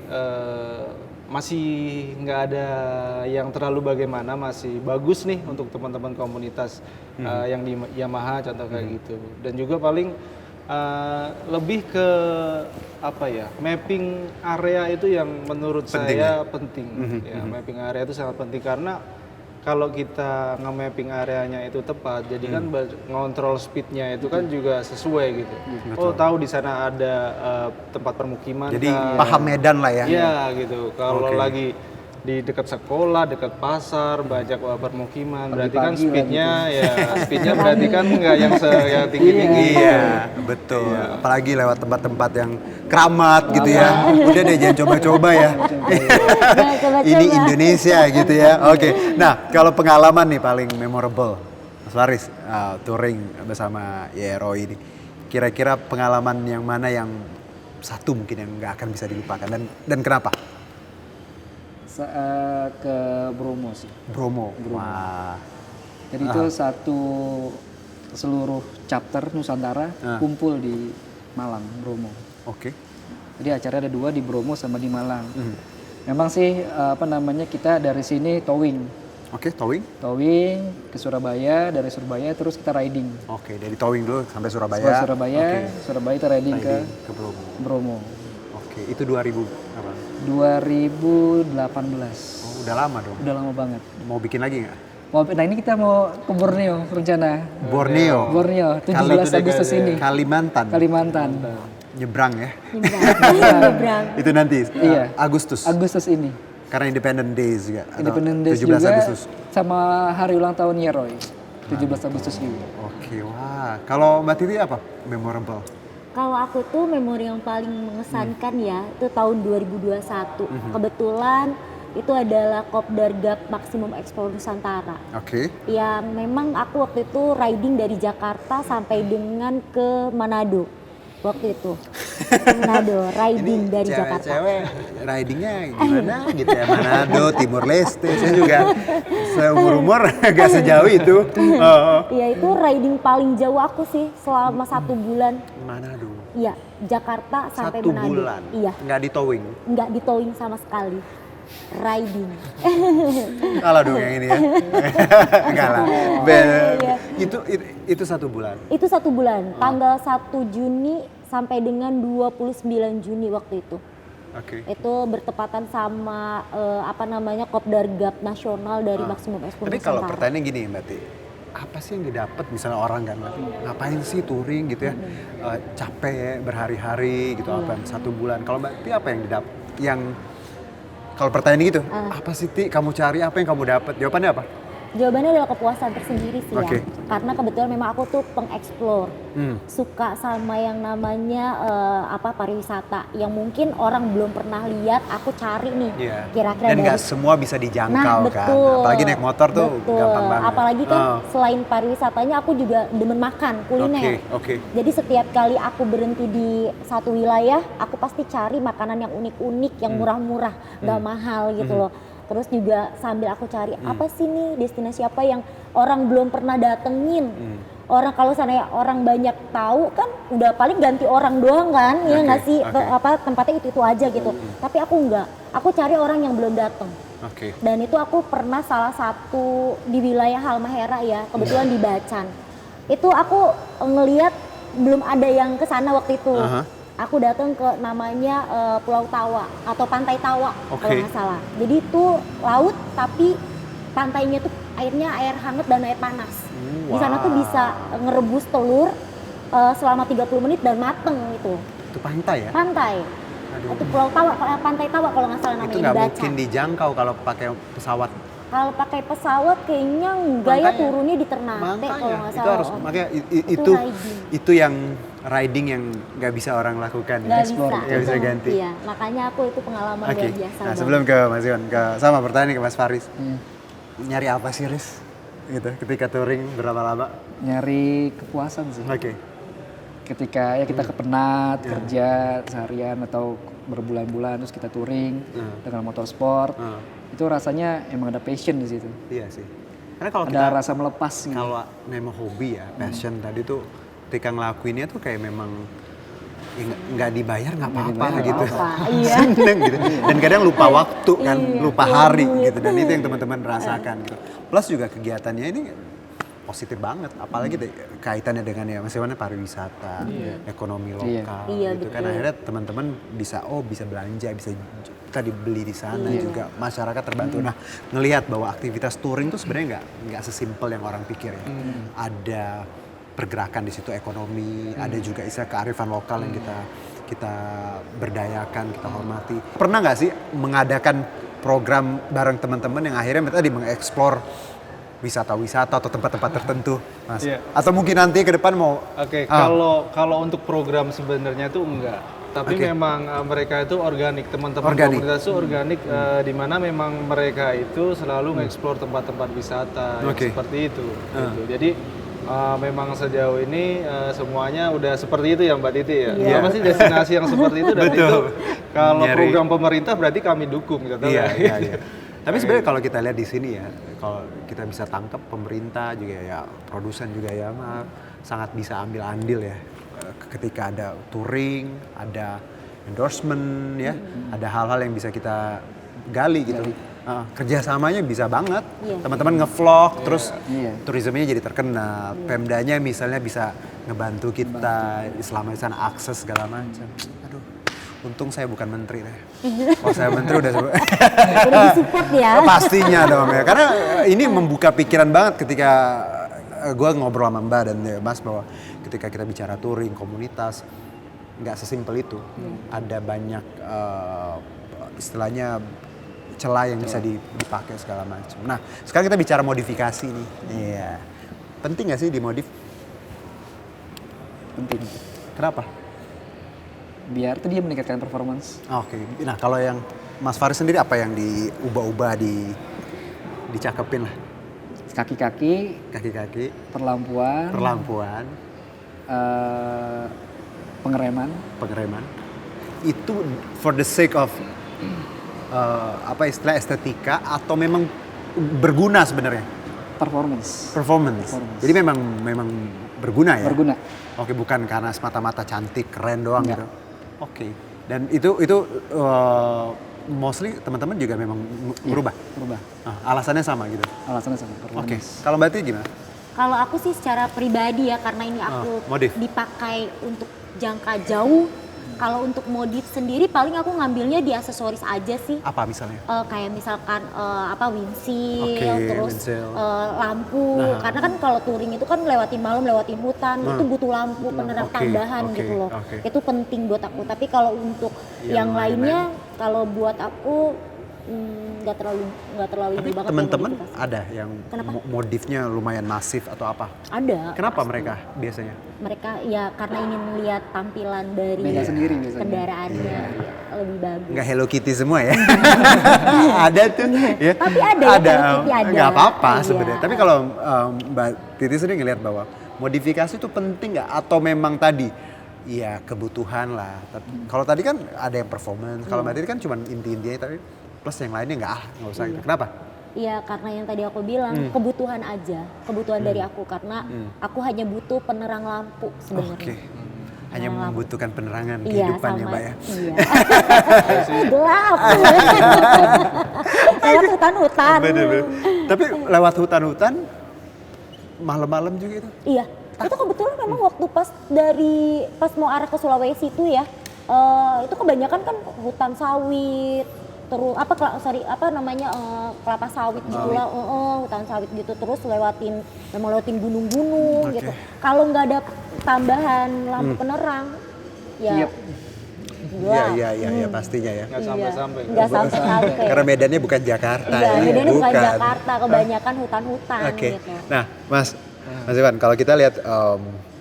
masih nggak ada yang terlalu bagaimana, masih bagus nih untuk teman-teman komunitas yang di Yamaha contoh kayak gitu. Dan juga paling lebih ke apa ya, mapping area itu yang menurut Penting saya penting. Ya, mapping area itu sangat penting karena kalau kita nge-mapping areanya itu tepat, jadi kan ngontrol speednya itu kan juga sesuai gitu. Oh tahu di sana ada tempat permukiman. Jadi kah? paham medan lah ya. Iya gitu. Kalau Oke. lagi di dekat sekolah, dekat pasar, banyak permukiman, berarti kan Pagi-pagi lah speednya ya speednya berarti kan nggak yang tinggi-tinggi. Iya, betul. Apalagi lewat tempat-tempat yang keramat gitu ya. Udah deh jangan coba-coba ya. Jangan coba-coba. Ini Indonesia gitu ya. Oke. Nah, kalau pengalaman nih paling memorable, Mas Faris, touring bersama Yero ini. Kira-kira pengalaman yang mana yang satu mungkin yang nggak akan bisa dilupakan dan kenapa? Ke Bromo sih. Bromo. Wah. Jadi itu satu seluruh chapter Nusantara kumpul di Malang, Bromo. Oke. Jadi acara ada 2 di Bromo sama di Malang. Memang sih kita dari sini towing Oke, towing. ke Surabaya, dari Surabaya terus kita riding. Oke, dari towing dulu sampai Surabaya. Setelah Surabaya, Oke. Surabaya kita riding ke Ke Bromo. Bromo. Oke, itu 2000 apa? 2018. Oh, udah lama dong. Udah lama banget. Mau bikin lagi nggak? Nah ini kita mau ke Borneo rencana. Borneo. Borneo 17 Agustus ini. Kalimantan. Kalimantan. Nyebrang ya. Nyebrang. Itu nanti Iya. Agustus. Agustus ini. Karena Independent Days juga. atau Independence Day 17 juga Agustus. sama hari ulang tahun Yeroy. 17 Agustus juga. Oke, wah. Kalau Mbak Titi apa? Memorable. Kalau aku tuh memori yang paling mengesankan ya itu tahun 2021. Kebetulan itu adalah Kopdar Gap Maximum Explore Nusantara. Oke. Ya memang aku waktu itu riding dari Jakarta sampai dengan ke Manado. Waktu itu Manado riding dari Jakarta. Cewek-cewek ridingnya gimana gitu ya. Manado, Timur Leste. Saya juga seumur-umur agak sejauh itu. Ya itu riding paling jauh aku sih selama 1 bulan. Manado. Iya, Jakarta sampai 1 Manado. bulan. Iya, Nggak di towing. nggak di towing sama sekali. Riding. Kalah dong yang ini ya. Enggak lah. Iya. Itu 1 bulan. Itu 1 bulan, tanggal 1 Juni sampai dengan 29 Juni waktu itu. Oke. Itu bertepatan sama Kopdar Gap Nasional dari Maximum Explore Tapi kalau Nusantara. pertanyaannya gini Mbak Ti, apa sih yang didapat misalnya orang kan ngapain sih touring gitu ya, capek berhari-hari gitu apa 1 bulan. Kalau Mbak Ti apa yang didapat? Yang kalau pertanyaan gitu, apa sih Ti kamu cari, apa yang kamu dapat? Jawabannya apa? Jawabannya adalah kepuasan tersendiri sih Oke. ya. Karena kebetulan memang aku tuh pengeksplor, suka sama yang namanya pariwisata yang mungkin orang belum pernah lihat. Aku cari nih, Iya. kira-kira Dan dari nggak semua bisa dijangkau Nah, kan. betul. Apalagi naik motor tuh Betul. gampang banget. Apalagi kan Oh. selain pariwisatanya aku juga demen makan, kuliner. Oke. Jadi setiap kali aku berhenti di satu wilayah, aku pasti cari makanan yang unik-unik, yang murah-murah, nggak mahal gitu loh. Terus juga sambil aku cari apa sih nih destinasi apa yang orang belum pernah datengin. Orang kalau sana orang banyak tahu kan udah paling ganti orang doang kan, ya nggak sih tempatnya itu aja gitu. Tapi aku nggak, aku cari orang yang belum datang. Oke. Dan itu aku pernah salah satu di wilayah Halmahera ya, kebetulan di Bacan. Itu aku ngelihat belum ada yang ke sana waktu itu. Aku datang ke namanya Pulau Tawa atau Pantai Tawa kalau nggak salah. Jadi itu laut tapi pantainya tuh airnya air hangat dan air panas. Di sana tuh bisa ngerebus telur selama 30 menit dan mateng gitu. Itu pantai ya? Pantai. Itu Pulau Tawa, Pantai Tawa kalau nggak salah namanya Itu di nggak Bacan. mungkin dijangkau kalau pakai pesawat. Kalau pakai pesawat kayaknya enggak ya, Makanya. turunnya di Ternate kalau nggak itu salah. harus makanya Itu riding. itu yang riding yang nggak bisa orang lakukan ya. Nggak bisa. Nggak bisa Itu, ganti. Iya, makanya aku itu pengalaman Oke. luar biasa. Nah, banget. sebelum ke Mas Iwan, sama pertanyaan ke Mas Faris. Nyari apa sih, Riz? Gitu, ketika touring berapa lama? Nyari kepuasan sih. Oke. Ketika ya kita kepenat kerja seharian atau berbulan-bulan terus kita touring dengan motorsport, itu rasanya emang ada passion di situ. Iya sih. Karena kalau Ada kita rasa melepas gitu. kalau memang hobi ya, passion tadi tuh ketika ngelakuinnya tuh kayak memang ya nggak dibayar nggak apa-apa gitu. Iya. Seneng gitu. Dan kadang lupa waktu kan, Iya, lupa lupa hari duit. gitu. Dan itu yang teman-teman rasakan gitu. Plus juga kegiatannya ini positif banget, apalagi kaitannya dengan ya Mas Iwan pariwisata, ekonomi lokal Iya, gitu kan. betul. Akhirnya teman-teman bisa belanja, bisa tadi beli di sana juga, masyarakat terbantu. Nah, ngelihat bahwa aktivitas touring tuh sebenarnya nggak sesimpel yang orang pikir ya. Ada pergerakan di situ ekonomi, ada juga istilah kearifan lokal yang kita berdayakan, kita hormati. Pernah nggak sih mengadakan program bareng teman-teman yang akhirnya tadi mengeksplor wisata-wisata atau tempat-tempat tertentu, Mas? Iya. Atau mungkin nanti ke depan mau Oke, kalau untuk program sebenarnya itu enggak. Tapi memang mereka itu organik, teman-teman Organik. komunitas itu organik, di mana memang mereka itu selalu mengeksplor tempat-tempat wisata yang seperti itu. Gitu. Jadi memang sejauh ini semuanya udah seperti itu ya Mbak Titi ya. Iya. Apa sih destinasi yang seperti itu dan Betul. itu kalau Nyari. program pemerintah berarti kami dukung gitu. Iya. Tapi sebenarnya kalau kita lihat di sini ya, kalau kita bisa tangkap pemerintah juga ya, produsen juga ya, sangat bisa ambil andil ya. Ketika ada touring, ada endorsement ya, ada hal-hal yang bisa kita gali gitu. Kerjasamanya bisa banget, Iya. teman-teman ngevlog, terus Iya. turismenya jadi terkenal. Pemdanya misalnya bisa ngebantu kita selama di sana akses segala macam. Aduh, untung saya bukan menteri deh. Kalau saya menteri udah Udah disupport ya. pastinya dong ya. Karena ini membuka pikiran banget ketika gue ngobrol sama Mbak dan Mas bahwa ketika kita bicara touring komunitas nggak sesimpel itu. Ada banyak istilahnya celah yang bisa dipakai segala macam. Nah, sekarang kita bicara modifikasi nih. Iya. Penting nggak sih dimodif? Penting. Kenapa? Biar tuh dia meningkatkan performance. Oke. Nah, kalau yang Mas Faris sendiri apa yang diubah-ubah dicakepin lah? Kaki-kaki, Kaki-kaki, perlampuan, pengereman. pengereman. Itu for the sake of istilah estetika atau memang berguna sebenarnya? Performance. Jadi memang berguna ya? Berguna. Oke, bukan karena semata-mata cantik, keren doang Enggak. gitu. Oke. Dan itu mostly teman-teman juga memang berubah. Berubah. Alasannya sama gitu. Alasannya sama. Oke. Performance. Kalau Mbak Ti gimana? Kalau aku sih secara pribadi ya, karena ini aku modif. dipakai untuk jangka jauh. Kalau untuk modif sendiri paling aku ngambilnya di aksesoris aja sih. Apa misalnya? Kayak misalkan windshield, Oke, terus windshield. Lampu. Karena kan kalau touring itu kan lewatin malam, lewatin hutan, itu butuh lampu penerang Oke, tambahan oke, gitu loh. oke. Itu penting buat aku. Tapi kalau untuk Yang yang lainnya, kalau buat aku nggak terlalu Tapi ini banget. teman-teman ya modifikasi. ada yang Kenapa? modifnya lumayan masif atau apa? Ada. Kenapa pasti. mereka biasanya? Mereka ya karena ingin melihat tampilan dari Beda sendiri biasanya. kendaraannya ya, lebih bagus. Nggak Hello Kitty semua ya? Ada tuh. Ya. Tapi ada ya, Hello Kitty ada. Nggak apa-apa Iya. sebenarnya. Tapi kalau Mbak Titi sering ngeliat bahwa modifikasi itu penting nggak? Atau memang tadi ya kebutuhan lah. Kalau tadi kan ada yang performance. Kalau Mbak Titi kan cuma inti-intinya tapi plus yang lainnya nggak usah gitu. Kenapa? Iya karena yang tadi aku bilang kebutuhan aja, kebutuhan dari aku karena aku hanya butuh penerang lampu sebenarnya. Oke. Hanya Penerang lampu. membutuhkan penerangan Iya kehidupan ya sama, Mbak ya. iya. Gelap. Lewat hutan-hutan. Bener-bener. Tapi lewat hutan-hutan malam-malam juga itu. Iya, itu kebetulan memang waktu pas mau arah ke Sulawesi itu ya, itu kebanyakan kan hutan sawit, terus kelapa sawit gitu lah, hutan sawit gitu terus lewatin gunung-gunung Oke. gitu. Kalau nggak ada tambahan lampu penerang, ya Yep. gelap. Iya pastinya ya. Nggak Iya, sampai-sampai. nggak sampai-sampai. Karena medannya bukan Jakarta Iya, ya. medannya bukan Jakarta, kebanyakan hutan-hutan Oke. gitu. Nah, Mas Iwan, kalau kita lihat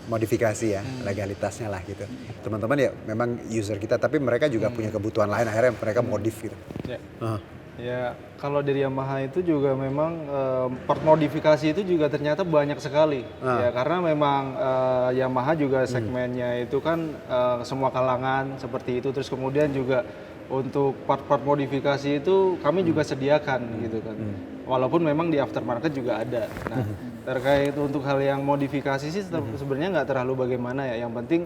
modifikasi ya, legalitasnya lah gitu. Teman-teman ya memang user kita, tapi mereka juga punya kebutuhan lain, akhirnya mereka modif gitu. Ya. Ah, Ya, kalau dari Yamaha itu juga memang part modifikasi itu juga ternyata banyak sekali. Ya, karena memang Yamaha juga segmennya itu kan semua kalangan seperti itu. Terus kemudian juga untuk part-part modifikasi itu kami juga sediakan gitu kan. Walaupun memang di aftermarket juga ada. Nah, terkait untuk hal yang modifikasi sih sebenarnya nggak terlalu bagaimana ya. Yang penting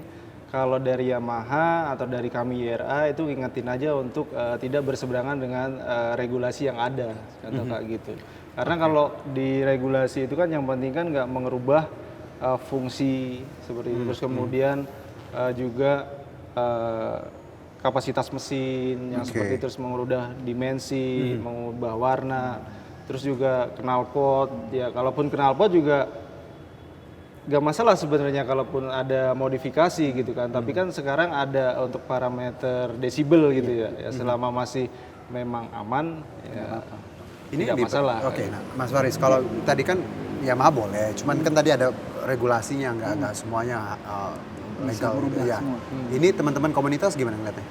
kalau dari Yamaha atau dari kami YRA itu ingetin aja untuk tidak berseberangan dengan regulasi yang ada, contoh kayak gitu. Karena kalau di regulasi itu kan yang penting kan nggak mengerubah fungsi seperti itu. Terus kemudian juga kapasitas mesin yang seperti itu, terus mengubah dimensi, mengubah warna, terus juga knalpot. Ya kalaupun knalpot juga gak masalah sebenarnya kalaupun ada modifikasi gitu kan, tapi kan sekarang ada untuk parameter desibel gitu ya, selama masih memang aman ya tidak masalah. Oke, nah Mas Faris, kalau tadi kan Yamaha boleh, cuman kan tadi ada regulasinya nggak semuanya legal. Ya. Ini teman-teman komunitas gimana ngeliatnya?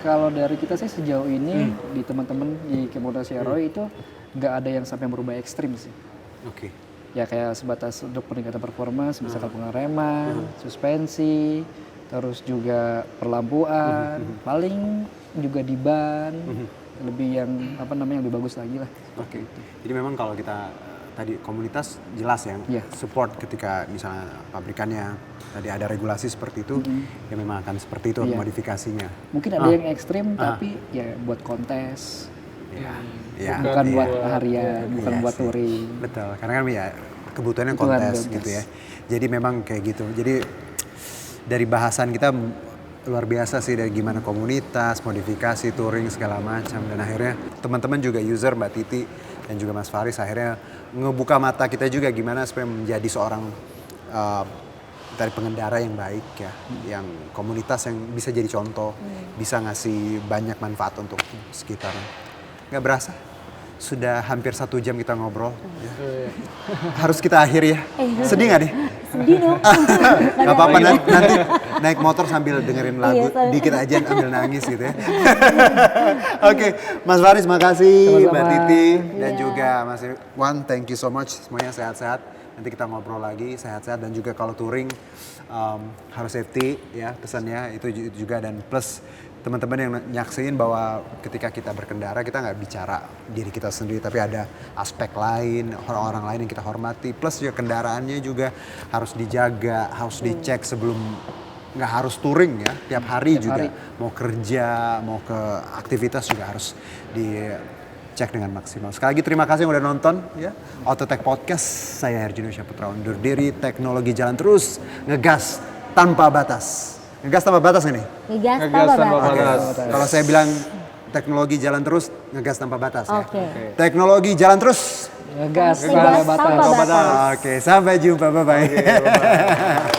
Kalau dari kita sih sejauh ini di teman-teman di komunitas Roy itu nggak ada yang sampai berubah ekstrim sih. Oke. Ya kayak sebatas untuk peningkatan performa, misalkan pengereman, suspensi, terus juga perlampuan, paling juga di ban, lebih yang lebih bagus lagi lah. Oke. Jadi memang kalau kita tadi komunitas jelas ya, Iya. support ketika misalnya pabrikannya tadi ada regulasi seperti itu, ya memang akan seperti itu Iya. modifikasinya. Mungkin ada yang ekstrim tapi ya buat kontes, Ya, bukan iya. buat harian, bukan Iya buat sih. touring. Betul, karena kan ya kebutuhannya Kebutuhan kontes kontes. gitu ya. Jadi memang kayak gitu. Jadi dari bahasan kita luar biasa sih dari gimana komunitas, modifikasi, touring segala macam, dan akhirnya teman-teman juga user Mbak Titi dan juga Mas Faris akhirnya ngebuka mata kita juga gimana supaya menjadi seorang dari pengendara yang baik ya, yang komunitas yang bisa jadi contoh, bisa ngasih banyak manfaat untuk sekitarnya. Nggak berasa, sudah hampir 1 jam kita ngobrol. Ya. Harus kita akhiri ya. Sedih nggak nih? Sedih dong. Gak apa-apa, nanti naik motor sambil dengerin lagu, Iya, dikit aja ambil nangis gitu ya. Oke, Mas Faris makasih, Sama-sama. Mbak Titi, dan Iya. juga Mas Wan, thank you so much. Semuanya sehat-sehat. Nanti kita ngobrol lagi, sehat-sehat. Dan juga kalau touring harus safety ya pesannya itu juga. Dan plus teman-teman yang nyaksiin bahwa ketika kita berkendara kita nggak bicara diri kita sendiri, tapi ada aspek lain, orang-orang lain yang kita hormati. Plus juga kendaraannya juga harus dijaga, harus dicek sebelum, nggak harus touring ya, tiap hari juga. Mau kerja, mau ke aktivitas juga harus dicek dengan maksimal. Sekali lagi terima kasih yang udah nonton ya. Autotech Podcast, saya Herjino Syaputra undur diri. Teknologi jalan terus, ngegas tanpa batas. Ngegas tanpa batas ini? Ngegas Ngegas tanpa tanpa batas. batas. Kalau saya bilang teknologi jalan terus, ngegas tanpa batas ya. Oke. Teknologi jalan terus. Ngegas Ngegas tanpa tanpa batas. batas. Oke, sampai jumpa. Bye-bye.